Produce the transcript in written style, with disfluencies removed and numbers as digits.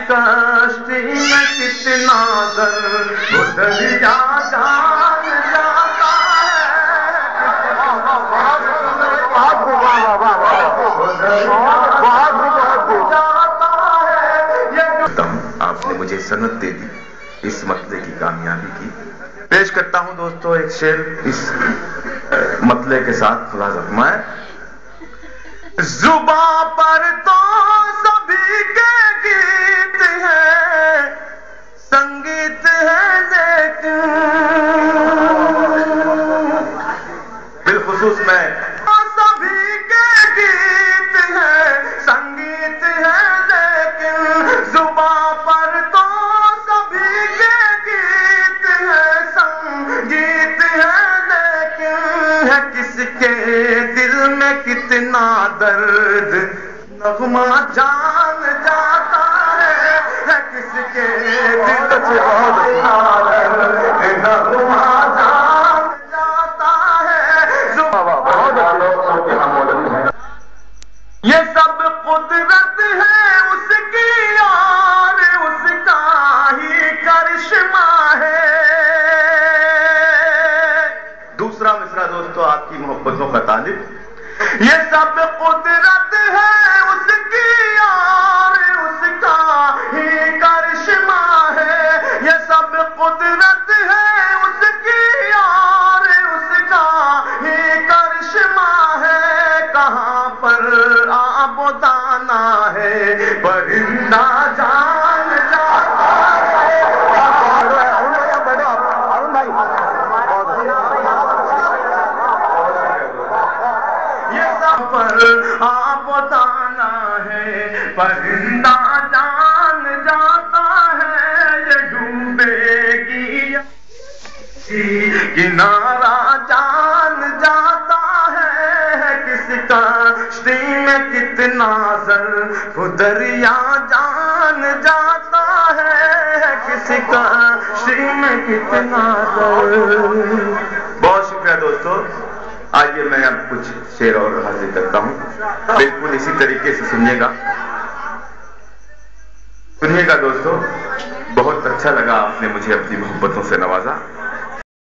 کشتی میں کتنا درد دریا جان جاتا آپ نے مجھے سند دے دی، اس مطلع کی کامیابی کی۔ پیش کرتا ہوں دوستو ایک شعر اس مطلع کے ساتھ ملاحظہ فرمائیں۔ زباں پر تو سبھی کے گیت ہے، سنگیت ہے لیکن بالخصوص میں سبھی کے گیت ہے، سنگیت ہے لیکن زباں پر تو سبھی کے گیت ہے، سنگیت ہے لیکن ہے کس کے دل میں کتنا درد نغمہ جان جاتا ہے کس کے دل میں نغمہ جان جاتا ہے۔ یہ سب قدرت ہے اس کی اور اس کا ہی کرشمہ ہے۔ دوسرا مصرع دوستو آپ کی محبتوں کا طالب، یہ سب قدرت ہے اس کی اور اس کا ہی کرشمہ ہے، یہ سب قدرت ہے اس کی اور اس کا ہی کرشمہ ہے۔ کہاں پر آب و دانہ ہے پرندہ جان جاتا ہے، پر آپ بتانا ہے پرندہ جان جاتا ہے، یہ ڈوبے گی کنارہ جان جاتا ہے، کس کشتی میں کتنا ظرف دریا جان جاتا ہے، کس کشتی میں کتنا ظرف۔ بہت شکریہ دوستو۔ آئیے میں اب کچھ شعر اور حاضر کرتا ہوں، بالکل اسی طریقے سے سنیے گا دوستو۔ بہت اچھا لگا، آپ نے مجھے اپنی محبتوں سے نوازا۔